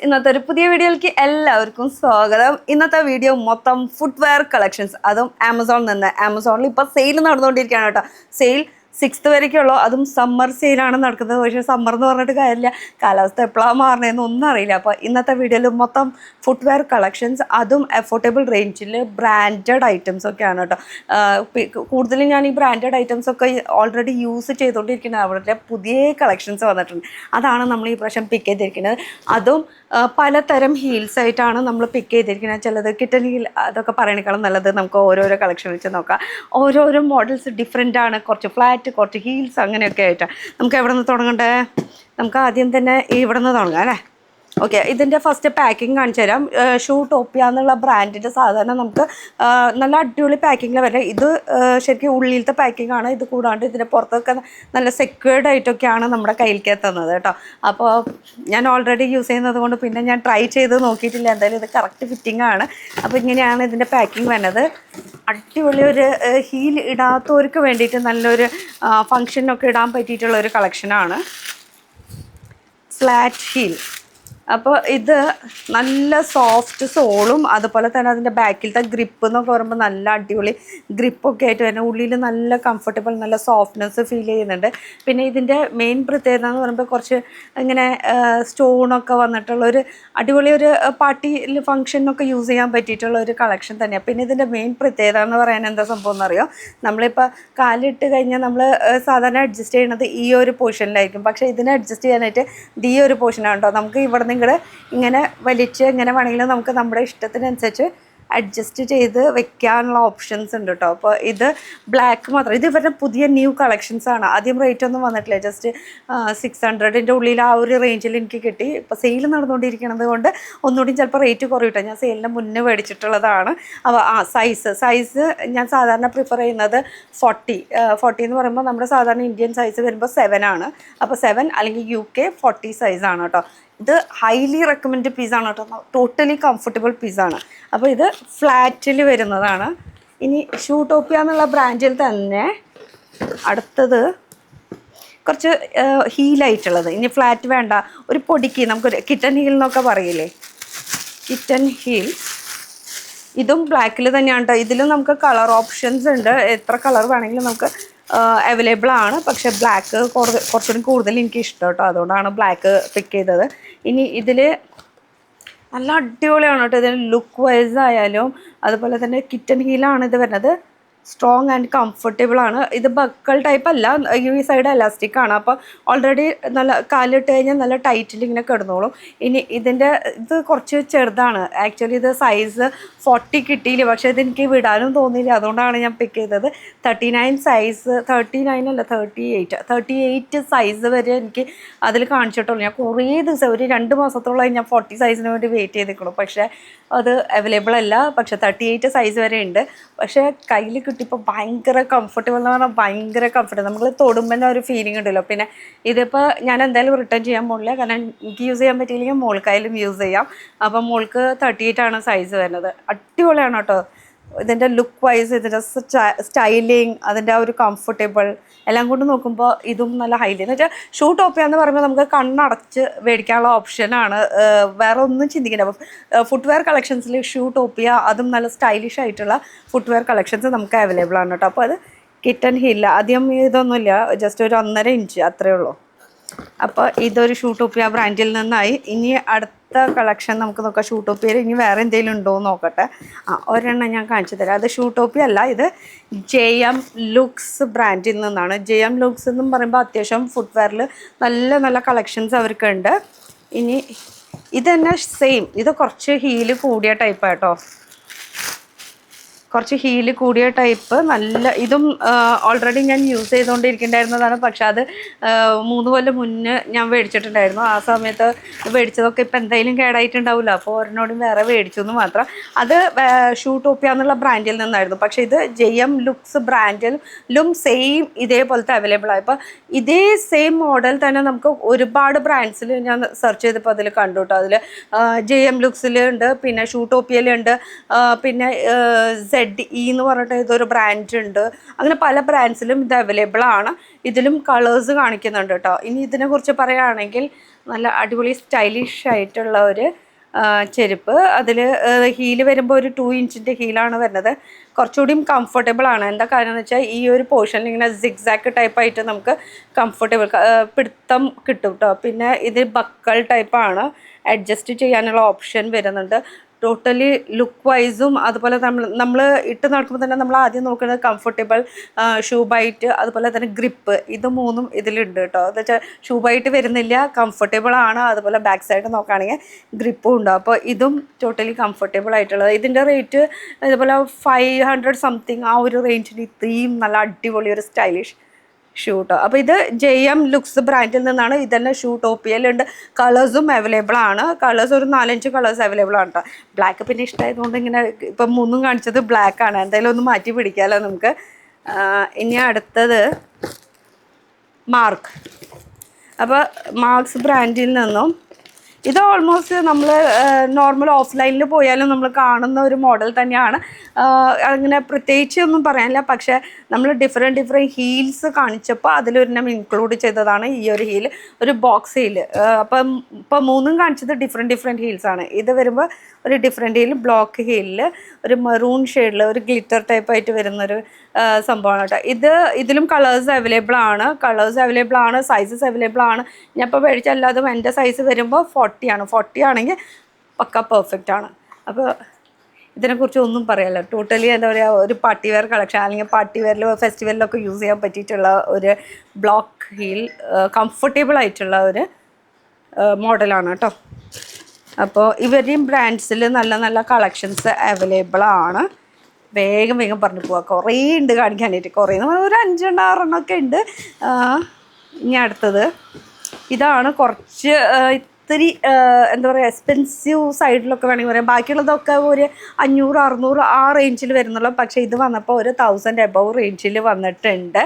ഇന്നത്തെ ഒരു പുതിയ വീഡിയോയിലേക്ക് എല്ലാവർക്കും സ്വാഗതം. ഇന്നത്തെ വീഡിയോ മൊത്തം ഫുട്വെയർ കളക്ഷൻസ്, അതും ആമസോണിൽ നിന്ന്. ആമസോണിൽ ഇപ്പോൾ സെയിൽ നടന്നുകൊണ്ടിരിക്കുകയാണ് കേട്ടോ. Sale 6th വരയ്ക്കുള്ളൂ. അതും സമ്മർ സെയിലാണ് നടക്കുന്നത്. പക്ഷേ സമ്മർ എന്ന് പറഞ്ഞിട്ട് കാര്യമില്ല, കാലാവസ്ഥ എപ്പോഴാണ് മാറണതെന്ന് ഒന്നും അറിയില്ല. അപ്പോൾ ഇന്നത്തെ വീഡിയോയിൽ മൊത്തം ഫുട്വെയർ കളക്ഷൻസ്, അതും അഫോർഡബിൾ റേഞ്ചിൽ ബ്രാൻഡഡ് ഐറ്റംസ് ഒക്കെയാണ് കേട്ടോ. കൂടുതലും ഞാൻ ഈ ബ്രാൻഡഡ് ഐറ്റംസ് ഒക്കെ ഓൾറെഡി യൂസ് ചെയ്തുകൊണ്ടിരിക്കുന്നത്. അവരുടെ പുതിയ കളക്ഷൻസ് വന്നിട്ടുണ്ട്, അതാണ് നമ്മൾ ഈ പ്രാവശ്യം പിക്ക് ചെയ്തിരിക്കുന്നത്. അതും പലതരം ഹീൽസ് ആയിട്ടാണ് നമ്മൾ പിക്ക് ചെയ്തിരിക്കുന്നത്. ചിലത് കിട്ടൻ ഹീൽ, അതൊക്കെ പറയണേക്കാളും നല്ലത് നമുക്ക് ഓരോരോ കളക്ഷൻ വെച്ച് നോക്കാം. ഓരോരോ മോഡൽസ് ഡിഫറെൻ്റ് ആണ്, കുറച്ച് ഫ്ലാറ്റ്, കുറച്ച് ഹീൽസ്, അങ്ങനെയൊക്കെ ആയിട്ടാണ്. നമുക്ക് എവിടെ നിന്ന് തുടങ്ങണ്ടേ? നമുക്ക് ആദ്യം തന്നെ ഇവിടെ നിന്ന് തുടങ്ങാം അല്ലേ. ഓക്കെ, ഇതിൻ്റെ ഫസ്റ്റ് പാക്കിങ് കാണിച്ചു തരാം. ഷൂട്ടോപ്പിയ എന്നുള്ള ബ്രാൻഡിൻ്റെ സാധാരണ നമുക്ക് നല്ല അടിപൊളി പാക്കിങ്ങിൽ വരെ. ഇത് ശരിക്കും ഉള്ളിലത്തെ പാക്കിംഗ് ആണ്. ഇത് കൂടാണ്ട് ഇതിൻ്റെ പുറത്തൊക്കെ നല്ല സെക്യൂർഡ് ആയിട്ടൊക്കെയാണ് നമ്മുടെ കയ്യിലേക്ക് എത്തുന്നത് കേട്ടോ. അപ്പോൾ ഞാൻ ഓൾറെഡി യൂസ് ചെയ്യുന്നത് കൊണ്ട് പിന്നെ ഞാൻ ട്രൈ ചെയ്ത് നോക്കിയിട്ടില്ല. എന്തായാലും ഇത് കറക്റ്റ് ഫിറ്റിംഗ് ആണ്. അപ്പോൾ ഇങ്ങനെയാണ് ഇതിൻ്റെ പാക്കിംഗ് വരുന്നത്. അടിപൊളി ഒരു ഹീൽ ഇടാത്തവർക്ക് വേണ്ടിയിട്ട് നല്ലൊരു ഫങ്ഷനൊക്കെ ഇടാൻ പറ്റിയിട്ടുള്ള ഒരു കളക്ഷനാണ് ഫ്ലാറ്റ് ഹീൽ. അപ്പോൾ ഇത് നല്ല സോഫ്റ്റ് സോളും അതുപോലെ തന്നെ അതിൻ്റെ ബാക്കിലത്തെ ഗ്രിപ്പ് എന്നൊക്കെ പറയുമ്പോൾ നല്ല അടിപൊളി ഗ്രിപ്പൊക്കെ ആയിട്ട് വരുന്ന, ഉള്ളിൽ നല്ല കംഫർട്ടബിൾ, നല്ല സോഫ്റ്റ്നെസ് ഫീൽ ചെയ്യുന്നുണ്ട്. പിന്നെ ഇതിൻ്റെ മെയിൻ പ്രത്യേകത എന്ന് പറയുമ്പോൾ കുറച്ച് ഇങ്ങനെ സ്റ്റോണൊക്കെ വന്നിട്ടുള്ളൊരു അടിപൊളി ഒരു പാർട്ടി ഫംഗ്ഷനൊക്കെ യൂസ് ചെയ്യാൻ പറ്റിയിട്ടുള്ള ഒരു കളക്ഷൻ തന്നെയാണ്. പിന്നെ ഇതിൻ്റെ മെയിൻ പ്രത്യേകത എന്ന് പറയാൻ എന്താ സംഭവം എന്നറിയോ? നമ്മളിപ്പോൾ കാലിട്ട് കഴിഞ്ഞാൽ നമ്മൾ സാധാരണ അഡ്ജസ്റ്റ് ചെയ്യുന്നത് ഈ ഒരു പോർഷനിലായിരിക്കും. പക്ഷേ ഇതിനെ അഡ്ജസ്റ്റ് ചെയ്യാനായിട്ട് ഇത് ഈ ഒരു പോർഷനാണ് കേട്ടോ. നമുക്ക് ഇവിടെ ഇങ്ങനെ വലിച്ച് ഇങ്ങനെ വേണമെങ്കിൽ നമുക്ക് നമ്മുടെ ഇഷ്ടത്തിനനുസരിച്ച് അഡ്ജസ്റ്റ് ചെയ്ത് വെക്കാനുള്ള ഓപ്ഷൻസ് ഉണ്ട് കേട്ടോ. അപ്പോൾ ഇത് ബ്ലാക്ക് മാത്രം. ഇത് ഇവരുടെ പുതിയ ന്യൂ കളക്ഷൻസ് ആണ്. ആദ്യം റേറ്റ് ഒന്നും വന്നിട്ടില്ല, ജസ്റ്റ് 600ൻ്റെ ഉള്ളിൽ ആ ഒരു റേഞ്ചിൽ എനിക്ക് കിട്ടി. ഇപ്പോൾ സെയിൽ നടന്നുകൊണ്ടിരിക്കുന്നത് കൊണ്ട് ഒന്നുകൂടി ചിലപ്പോൾ റേറ്റ് കുറയൂട്ടോ. ഞാൻ സെയിലിന് മുന്നേ മേടിച്ചിട്ടുള്ളതാണ്. അപ്പോൾ സൈസ് ഞാൻ സാധാരണ പ്രിഫർ ചെയ്യുന്നത് 40 എന്ന് പറയുമ്പോൾ നമ്മുടെ സാധാരണ ഇന്ത്യൻ സൈസ് വരുമ്പോൾ 7 ആണ്. അപ്പോൾ 7 അല്ലെങ്കിൽ UK 40 സൈസാണ് കേട്ടോ. ഇത് ഹൈലി റെക്കമെൻഡ് പീസാണ് കേട്ടോ. ടോട്ടലി കംഫർട്ടബിൾ പീസാണ്. അപ്പോൾ ഇത് ഫ്ലാറ്റിൽ വരുന്നതാണ്. ഇനി ഷൂട്ടോപ്പിയ എന്നുള്ള ബ്രാൻഡിൽ തന്നെ അടുത്തത് കുറച്ച് ഹീലായിട്ടുള്ളത്. ഇനി ഫ്ലാറ്റ് വേണ്ട, ഒരു പൊടിക്ക് നമുക്കൊരു കിറ്റൻ ഹീൽ എന്നൊക്കെ പറയില്ലേ, കിറ്റൻ ഹീൽ. ഇതും ബ്ലാക്കിൽ തന്നെയാണ് കേട്ടോ. ഇതിലും നമുക്ക് കളർ ഓപ്ഷൻസ് ഉണ്ട്, എത്ര കളർ വേണമെങ്കിലും നമുക്ക് അവൈലബിൾ ആണ്. പക്ഷേ ബ്ലാക്ക് കുറച്ചുകൂടി കൂടുതൽ എനിക്ക് ഇഷ്ടം കേട്ടോ, അതുകൊണ്ടാണ് ബ്ലാക്ക് പിക്ക് ചെയ്തത്. ഇനി ഇതിൽ നല്ല അടിപൊളിയാണ് കേട്ടോ. ഇതിന് ലുക്ക് വൈസ് ആയാലും അതുപോലെ തന്നെ കിറ്റൻ ഹീലാണ് ഇത് വരുന്നത്. സ്ട്രോങ് ആൻഡ് കംഫർട്ടബിൾ ആണ്. ഇത് ബക്കൽ ടൈപ്പ് അല്ല, ഈ സൈഡ് എലാസ്റ്റിക് ആണ്. അപ്പോൾ ഓൾറെഡി നല്ല കാലിട്ട് കഴിഞ്ഞാൽ നല്ല ടൈറ്റിൽ ഇങ്ങനെ കിടന്നോളും. ഇനി ഇത് കുറച്ച് ചെറുതാണ് ആക്ച്വലി. ഇത് സൈസ് 40 കിട്ടിയില്ല, പക്ഷേ ഇതെനിക്ക് വിടാനും തോന്നിയില്ല, അതുകൊണ്ടാണ് ഞാൻ പിക്ക് ചെയ്തത്. 39 സൈസ്, 39 അല്ല 38 സൈസ് വരെ എനിക്ക് അതിൽ കാണിച്ചിട്ടുള്ളൂ. ഞാൻ കുറേ ദിവസം, ഒരു 2 മാസത്തോളമായി ഞാൻ 40 സൈസിന് വേണ്ടി വെയിറ്റ് ചെയ്തിരിക്കണം. പക്ഷേ അത് അവൈലബിൾ അല്ല. പക്ഷേ 38 സൈസ് വരെ ഉണ്ട്. പക്ഷേ കയ്യിൽ കിട്ടിയപ്പോൾ ഭയങ്കര കംഫർട്ടബിൾ എന്ന് പറഞ്ഞാൽ ഭയങ്കര കംഫർട്ടബിൾ. നമ്മൾ തൊടുമ്പോൾ ഒരു ഫീലിംഗ് ഉണ്ടല്ലോ. പിന്നെ ഇതിപ്പോൾ ഞാൻ എന്തായാലും റിട്ടേൺ ചെയ്യാൻ പോകില്ല, കാരണം എനിക്ക് യൂസ് ചെയ്യാൻ പറ്റിയില്ലെങ്കിൽ മോൾക്കായാലും യൂസ് ചെയ്യാം. അപ്പം മോൾക്ക് 38 ആണ് സൈസ് വരുന്നത്. അടിപൊളിയാണ് കേട്ടോ. ഇതിൻ്റെ ലുക്ക് വൈസ്, ഇതിൻ്റെ സ്റ്റൈലിങ്, അതിൻ്റെ ആ ഒരു കംഫർട്ടബിൾ എല്ലാം കൊണ്ട് നോക്കുമ്പോൾ ഇതും നല്ല ഹൈലി. എന്ന് വെച്ചാൽ ഷൂട്ടോപ്പിയ എന്ന് പറയുമ്പോൾ നമുക്ക് കണ്ണടച്ച് മേടിക്കാനുള്ള ഓപ്ഷനാണ്, വേറെ ഒന്നും ചിന്തിക്കേണ്ട. അപ്പം ഫുട്വെയർ കളക്ഷൻസിൽ ഷൂട്ടോപ്പിയ, അതും നല്ല സ്റ്റൈലിഷ് ആയിട്ടുള്ള ഫുട്വെയർ കളക്ഷൻസ് നമുക്ക് അവൈലബിൾ ആണ് കേട്ടോ. അപ്പോൾ അത് കിറ്റൻ ഹീൽ, ആദ്യം ഇതൊന്നുമില്ല, ജസ്റ്റ് ഒരു 1.5 ഇഞ്ച് അത്രയേ ഉള്ളൂ. അപ്പോൾ ഇതൊരു ഷൂട്ടോപ്പിയ ബ്രാൻഡിൽ നിന്നായി. ഇനി അടുത്ത കളക്ഷൻ നമുക്ക് നോക്കാം. ഷൂട്ടോപ്പിയയിൽ ഇനി വേറെ എന്തെങ്കിലും ഉണ്ടോ എന്ന് നോക്കട്ടെ. ഒരെണ്ണം ഞാൻ കാണിച്ചു തരാം. അത് ഷൂട്ടോപ്പിയ അല്ല, ഇത് JM ലുക്സ് ബ്രാൻഡിൽ നിന്നാണ്. JM ലുക്സ് എന്നും പറയുമ്പോൾ അത്യാവശ്യം ഫുട്വെയറിൽ നല്ല നല്ല കളക്ഷൻസ് അവർക്കുണ്ട്. ഇനി ഇത് തന്നെ സെയിം, ഇത് കുറച്ച് ഹീല് കൂടിയ ടൈപ്പ് കേട്ടോ, കുറച്ച് ഹീല് കൂടിയ ടൈപ്പ്. നല്ല ഇതും ഓൾറെഡി ഞാൻ യൂസ് ചെയ്തുകൊണ്ടിരിക്കേണ്ടായിരുന്നതാണ്. പക്ഷെ അത് 3 കൊല്ലം മുന്നേ ഞാൻ മേടിച്ചിട്ടുണ്ടായിരുന്നു. ആ സമയത്ത് മേടിച്ചതൊക്കെ ഇപ്പം എന്തായാലും കേടായിട്ടുണ്ടാവില്ല, അപ്പോൾ ഒരെണ്ണോടും വേറെ മേടിച്ചു എന്ന് മാത്രം. അത് ഷൂട്ടോപ്പിയ എന്നുള്ള ബ്രാൻഡിൽ നിന്നായിരുന്നു. പക്ഷേ ഇത് JM ലുക്സ് ബ്രാൻഡിലും സെയിം ഇതേപോലത്തെ അവൈലബിൾ ആയി. അപ്പോൾ ഇതേ സെയിം മോഡൽ തന്നെ നമുക്ക് ഒരുപാട് ബ്രാൻഡ്സിൽ ഞാൻ സെർച്ച് ചെയ്തപ്പോൾ അതിൽ കണ്ടു കേട്ടോ. അതിൽ JM ലുക്സിലുണ്ട്, പിന്നെ ഷൂട്ടോപ്പിയയിലുണ്ട്, പിന്നെ ZE എന്ന് പറഞ്ഞിട്ട് ഇതൊരു ബ്രാൻഡ് ഉണ്ട്. അങ്ങനെ പല ബ്രാൻഡ്സിലും ഇത് അവൈലബിൾ ആണ്. ഇതിലും കളേഴ്സ് കാണിക്കുന്നുണ്ട് കേട്ടോ. ഇനി ഇതിനെക്കുറിച്ച് പറയുകയാണെങ്കിൽ നല്ല അടിപൊളി സ്റ്റൈലിഷ് ആയിട്ടുള്ള ഒരു ചെരുപ്പ്. അതിൽ ഹീല് വരുമ്പോൾ ഒരു 2 ഇഞ്ചിൻ്റെ ഹീലാണ് വരുന്നത്. കുറച്ചുകൂടിയും കംഫർട്ടബിൾ ആണ്. എന്താ കാരണം എന്ന് വെച്ചാൽ ഈ ഒരു പോർഷനിൽ ഇങ്ങനെ സിഗ്സാക്ക് ടൈപ്പായിട്ട് നമുക്ക് കംഫർട്ടബിൾ പിടുത്തം കിട്ടും കേട്ടോ. പിന്നെ ഇത് ബക്കൽ ടൈപ്പാണ്, അഡ്ജസ്റ്റ് ചെയ്യാനുള്ള ഓപ്ഷൻ വരുന്നുണ്ട്. ടോട്ടലി ലുക്ക് വൈസും അതുപോലെ നമ്മൾ ഇട്ട് നടക്കുമ്പോൾ തന്നെ നമ്മൾ ആദ്യം നോക്കുന്നത് കംഫർട്ടബിൾ, ഷൂ ബൈറ്റ്, അതുപോലെ തന്നെ ഗ്രിപ്പ്, ഇത് മൂന്നും ഇതിലുണ്ട് കേട്ടോ. എന്ന് വെച്ചാൽ ഷൂ ബൈറ്റ് വരുന്നില്ല, കംഫർട്ടബിൾ ആണ്. അതുപോലെ ബാക്ക് സൈഡ് നോക്കുകയാണെങ്കിൽ ഗ്രിപ്പും ഉണ്ട്. അപ്പോൾ ഇതും ടോട്ടലി കംഫർട്ടബിൾ ആയിട്ടുള്ളത്. ഇതിൻ്റെ റേറ്റ് ഇതുപോലെ 500 സംതിങ് ആ ഒരു റേഞ്ചിൽ ഇത്രയും നല്ല അടിപൊളി ഒരു സ്റ്റൈലിഷ് ഷൂ കേട്ടോ. അപ്പോൾ ഇത് JM ലുക്സ് ബ്രാൻഡിൽ നിന്നാണ്. ഇതന്നെ ഷൂ ടോപ്പിയലുണ്ട്. കളേഴ്സും അവൈലബിൾ ആണ്. കളേഴ്സ് ഒരു 4-5 കളേഴ്സ് അവൈലബിൾ ആണ് കേട്ടോ. ബ്ലാക്ക് പിന്നെ ഇഷ്ടമായതുകൊണ്ട് ഇങ്ങനെ ഇപ്പം 3 കാണിച്ചത് ബ്ലാക്ക് ആണ്. എന്തായാലും ഒന്ന് മാറ്റി പിടിക്കാമല്ലോ നമുക്ക്. ഇനി അടുത്തത് മാർക്ക്. അപ്പോൾ മാർക്സ് ബ്രാൻഡിൽ നിന്നും ഇത് ഓൾമോസ്റ്റ് നമ്മൾ നോർമൽ ഓഫ്ലൈനിൽ പോയാലും നമ്മൾ കാണുന്ന ഒരു മോഡൽ തന്നെയാണ്. അങ്ങനെ പ്രത്യേകിച്ച് ഒന്നും പറയാനില്ല. പക്ഷേ നമ്മൾ ഡിഫറെൻറ്റ് ഹീൽസ് കാണിച്ചപ്പോൾ അതിലൊരെണ്ണം ഇൻക്ലൂഡ് ചെയ്തതാണ് ഈ ഒരു ഹീൽ, ഒരു ബോക്സ് ഹീൽ. അപ്പം ഇപ്പോൾ 3 കാണിച്ചത് ഡിഫറെൻറ്റ് ഹീൽസാണ്. ഇത് വരുമ്പോൾ ഒരു ഡിഫറെൻറ്റ് ഹീൽ, ബ്ലോക്ക് ഹീലിൽ ഒരു മെറൂൺ ഷെയ്ഡിൽ ഒരു ഗ്ലിറ്റർ ടൈപ്പായിട്ട് വരുന്നൊരു സംഭവമാണ് കേട്ടോ. ഇതിലും കളേഴ്സ് അവൈലബിൾ ആണ്, സൈസസ് അവൈലബിൾ ആണ്. ഞാൻ ഇപ്പോൾ മേടിച്ച എല്ലാതും എൻ്റെ സൈസ് വരുമ്പോൾ 40 ആണ്. 40 ആണെങ്കിൽ പക്ക പെർഫെക്റ്റ് ആണ്. അപ്പോൾ ഇതിനെക്കുറിച്ച് ഒന്നും പറയാമല്ലോ. ടോട്ടലി എന്താ പറയുക, ഒരു പാർട്ടി വെയർ കളക്ഷൻ, അല്ലെങ്കിൽ പാർട്ടി വെയറിലോ ഫെസ്റ്റിവലിലൊക്കെ യൂസ് ചെയ്യാൻ പറ്റിയിട്ടുള്ള ഒരു ബ്ലോക്ക് ഹീൽ, കംഫർട്ടബിൾ ആയിട്ടുള്ള ഒരു മോഡലാണ് കേട്ടോ. അപ്പോൾ ഇവരുടെയും ബ്രാൻഡ്സിൽ നല്ല നല്ല കളക്ഷൻസ് അവൈലബിൾ ആണ്. വേഗം പറഞ്ഞു പോവാം, കുറേ ഉണ്ട് കാണിക്കാനായിട്ട്. കുറേ ഒരു 5-6 ഒക്കെ ഉണ്ട്. ഇനി അടുത്തത് ഇതാണ് കുറച്ച് ഇത്തിരി എന്താ പറയുക എക്സ്പെൻസീവ് സൈഡിലൊക്കെ വേണമെങ്കിൽ പറയാം. ബാക്കിയുള്ളതൊക്കെ ഒരു 500-600 ആ റേഞ്ചിൽ വരുന്നുള്ളൂ. പക്ഷേ ഇത് വന്നപ്പോൾ ഒരു 1000 എബവ് റേഞ്ചിൽ വന്നിട്ടുണ്ട്.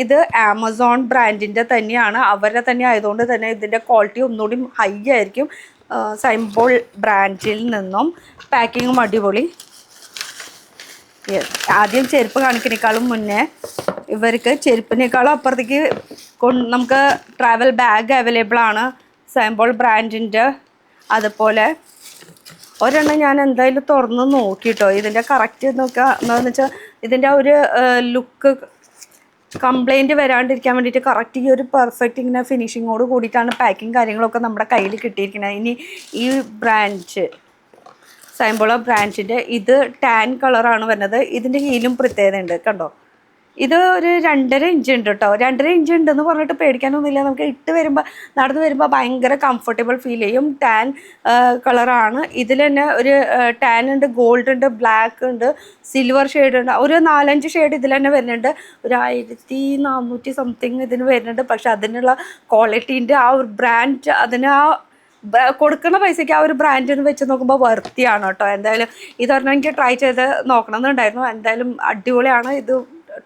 ഇത് ആമസോൺ ബ്രാൻഡിൻ്റെ തന്നെയാണ്. അവരുടെ തന്നെ ആയതുകൊണ്ട് തന്നെ ഇതിൻ്റെ ക്വാളിറ്റി ഒന്നുകൂടി ഹൈ ആയിരിക്കും. സൈംബോൾ ബ്രാൻഡിൽ നിന്നും പാക്കിങ്ങും അടിപൊളി. ആദ്യം ചെരുപ്പ് കാണിക്കുന്നതിനേക്കാളും മുന്നേ ഇവർക്ക് ചെരുപ്പിനേക്കാളും അപ്പുറത്തേക്ക് നമുക്ക് ട്രാവൽ ബാഗ് അവൈലബിൾ ആണ് സൈംബോൾ ബ്രാൻഡിൻ്റെ. അതുപോലെ ഒരെണ്ണം ഞാൻ എന്തായാലും തുറന്ന് നോക്കിയിട്ടോ. ഇതിൻ്റെ കറക്റ്റ് നോക്കുക എന്താണെന്ന് വെച്ചാൽ ഇതിൻ്റെ ഒരു ലുക്ക് കംപ്ലൈൻറ്റ് വരാണ്ടിരിക്കാൻ വേണ്ടിയിട്ട് കറക്റ്റ് ഈ ഒരു പെർഫെക്റ്റ് ഇങ്ങനെ ഫിനിഷിങ്ങോട് കൂടിയിട്ടാണ് പാക്കിങ് കാര്യങ്ങളൊക്കെ നമ്മുടെ കയ്യിൽ കിട്ടിയിരിക്കുന്നത്. ഇനി ഈ ബ്രാൻഡ് സൈംബോള ബ്രാൻഡിൻ്റെ ഇത് ടാൻ കളറാണ് വരുന്നത്. ഇതിൻ്റെ ഹീലും പ്രത്യേകത ഉണ്ട് കണ്ടോ. ഇത് ഒരു 2.5 ഇഞ്ച് ഉണ്ട് കേട്ടോ. 2.5 ഇഞ്ച് ഉണ്ടെന്ന് പറഞ്ഞിട്ട് പേടിക്കാനൊന്നുമില്ല. നമുക്ക് ഇട്ട് വരുമ്പോൾ നടന്ന് വരുമ്പോൾ ഭയങ്കര കംഫർട്ടബിൾ ഫീൽ ചെയ്യും. ടാൻ കളറാണ്. ഇതിൽ തന്നെ ഒരു ടാൻ ഉണ്ട്, ഗോൾഡ് ഉണ്ട്, ബ്ലാക്ക് ഉണ്ട്, സിൽവർ ഷെയ്ഡ് ഉണ്ട്. ഒരു 4-5 ഷെയ്ഡ് ഇതിൽ തന്നെ വരുന്നുണ്ട്. ഒരു 1400 സംതിങ് ഇതിന് വരുന്നുണ്ട്. പക്ഷെ അതിനുള്ള ക്വാളിറ്റീൻ്റെ ആ ഒരു ബ്രാൻഡ്, അതിന് ആ കൊടുക്കുന്ന പൈസയ്ക്ക് ആ ഒരു ബ്രാൻഡിന് വെച്ച് നോക്കുമ്പോൾ വർത്തിയാണ് കേട്ടോ. എന്തായാലും ഇതൊരെണ്ണം എനിക്ക് ട്രൈ ചെയ്ത് നോക്കണമെന്നുണ്ടായിരുന്നു. എന്തായാലും അടിപൊളിയാണ്. ഇത്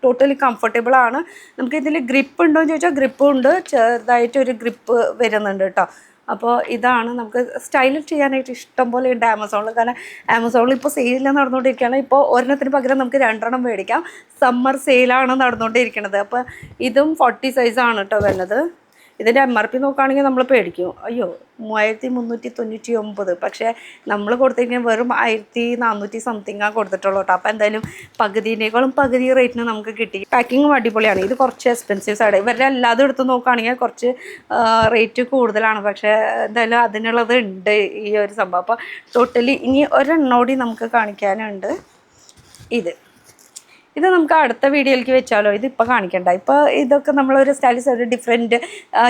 ടോട്ടലി കംഫർട്ടബിൾ ആണ്. നമുക്ക് ഇതിൽ ഗ്രിപ്പ് ഉണ്ടോ എന്ന് ചോദിച്ചാൽ ഗ്രിപ്പും ഉണ്ട്, ചെറുതായിട്ടൊരു ഗ്രിപ്പ് വരുന്നുണ്ട് കേട്ടോ. അപ്പോൾ ഇതാണ് നമുക്ക് സ്റ്റൈൽ ചെയ്യാനായിട്ട് ഇഷ്ടം പോലെ ഉണ്ട് ആമസോണിൽ. കാരണം ആമസോണിൽ ഇപ്പോൾ സെയിൽ നടന്നുകൊണ്ടിരിക്കുകയാണ്. ഇപ്പോൾ ഒരെണ്ണത്തിന് പകരം നമുക്ക് 2 എണ്ണം മേടിക്കാം. സമ്മർ സെയിലാണ് നടന്നുകൊണ്ടിരിക്കുന്നത്. അപ്പോൾ ഇതും 40 സൈസാണ് കേട്ടോ വരുന്നത്. ഇതിൻ്റെ MRP നോക്കുകയാണെങ്കിൽ നമ്മൾ പേടിക്കും, അയ്യോ 3399. പക്ഷേ നമ്മൾ കൊടുത്തിരിക്കുന്നത് വെറും 1400 സംതിങ്ങാണ് കൊടുത്തിട്ടുള്ളൂ കേട്ടോ. അപ്പോൾ എന്തായാലും പകുതിനേക്കാളും പകുതി റേറ്റിന് നമുക്ക് കിട്ടി. പാക്കിങ്ങും അടിപൊളിയാണ്. ഇത് കുറച്ച് എക്സ്പെൻസീവ് സൈഡ്. ഇവരുടെ എല്ലാതും എടുത്ത് നോക്കുകയാണെങ്കിൽ കുറച്ച് റേറ്റ് കൂടുതലാണ്. പക്ഷേ എന്തായാലും അതിനുള്ളത് ഉണ്ട് ഈ ഒരു സംഭവം. അപ്പോൾ ടോട്ടലി ഇനി ഒരെണ്ണോടി നമുക്ക് കാണിക്കാനുണ്ട്. ഇത് നമുക്ക് അടുത്ത വീഡിയോയിലേക്ക് വെച്ചാലോ. ഇതിപ്പോൾ കാണിക്കണ്ട. ഇപ്പോൾ ഇതൊക്കെ നമ്മളൊരു സ്റ്റൈലിഷ് ഒരു ഡിഫറെൻറ്റ്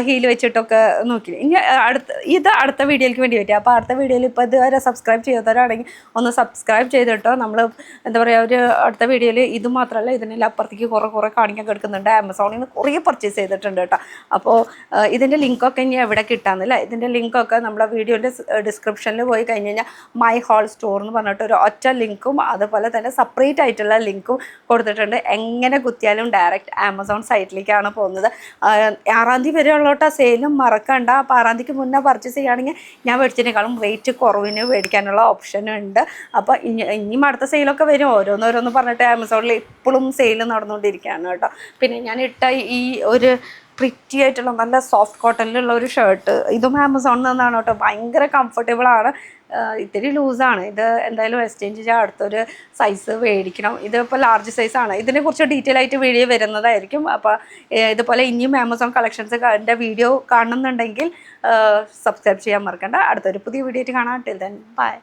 ഹീൽ വെച്ചിട്ടൊക്കെ നോക്കി. ഇനി അടുത്ത വീഡിയോയിലേക്ക് വേണ്ടി പറ്റും. അപ്പോൾ അടുത്ത വീഡിയോയിൽ ഇപ്പോൾ ഇതുവരെ സബ്സ്ക്രൈബ് ചെയ്യാത്തവരാണെങ്കിൽ ഒന്ന് സബ്സ്ക്രൈബ് ചെയ്തിട്ടോ. നമ്മൾ എന്താ പറയുക, ഒരു അടുത്ത വീഡിയോയിൽ ഇത് മാത്രമല്ല ഇതിനെല്ലാം അപ്പുറത്തേക്ക് കുറേ കാണിക്കാൻ കിടക്കുന്നുണ്ട്. ആമസോണിൽ നിന്ന് കുറേ പർച്ചേസ് ചെയ്തിട്ടുണ്ട് കേട്ടോ. അപ്പോൾ ഇതിൻ്റെ ലിങ്കൊക്കെ ഇനി എവിടെ കിട്ടാമെന്നില്ല. ഇതിൻ്റെ ലിങ്കൊക്കെ നമ്മുടെ വീഡിയോൻ്റെ ഡിസ്ക്രിപ്ഷനിൽ പോയി കഴിഞ്ഞ് കഴിഞ്ഞാൽ മൈ ഹോൾ സ്റ്റോർ എന്ന് പറഞ്ഞിട്ട് ഒരു ഒറ്റ ലിങ്കും അതുപോലെ തന്നെ സെപ്പറേറ്റ് ആയിട്ടുള്ള ലിങ്കും കൊടുത്തിട്ടുണ്ട്. എങ്ങനെ കുത്തിയാലും ഡയറക്റ്റ് ആമസോൺ സൈറ്റിലേക്കാണ് പോകുന്നത്. 6-ാം തീയതി വരെ ഉള്ളോട്ട് സെയിലും മറക്കണ്ട. അപ്പോൾ 6-ാം തീയതിക്ക് മുന്നേ പർച്ചേസ് ചെയ്യുകയാണെങ്കിൽ ഞാൻ മേടിച്ചതിനേക്കാളും റേറ്റ് കുറവിന് മേടിക്കാനുള്ള ഓപ്ഷനും ഉണ്ട്. അപ്പോൾ ഇനിയും അടുത്ത സെയിലൊക്കെ വരും. ഓരോന്നോരോന്ന് പറഞ്ഞിട്ട് ആമസോണിൽ ഇപ്പോഴും സെയിൽ നടന്നുകൊണ്ടിരിക്കുകയാണ് കേട്ടോ. പിന്നെ ഞാൻ ഇട്ട ഈ ഒരു പ്രിറ്റി ആയിട്ടുള്ള നല്ല സോഫ്റ്റ് കോട്ടണിലുള്ള ഒരു ഷർട്ട്, ഇതും ആമസോണിൽ നിന്നാണ് കേട്ടോ. ഭയങ്കര കംഫർട്ടബിളാണ്. ഇത്തിരി ലൂസാണ്. ഇത് എന്തായാലും എക്സ്ചേഞ്ച് ചെയ്യാൻ അടുത്തൊരു സൈസ് മേടിക്കണം. ഇതിപ്പോൾ ലാർജ് സൈസാണ്. ഇതിനെക്കുറിച്ച് ഡീറ്റെയിൽ ആയിട്ട് വീഡിയോ വരുന്നതായിരിക്കും. അപ്പോൾ ഇതുപോലെ ഇനിയും ആമസോൺ കളക്ഷൻസിൻ്റെ വീഡിയോ കാണുന്നുണ്ടെങ്കിൽ സബ്സ്ക്രൈബ് ചെയ്യാൻ മറക്കണ്ട. അടുത്തൊരു പുതിയ വീഡിയോ ആയിട്ട് കാണാം. Till then bye.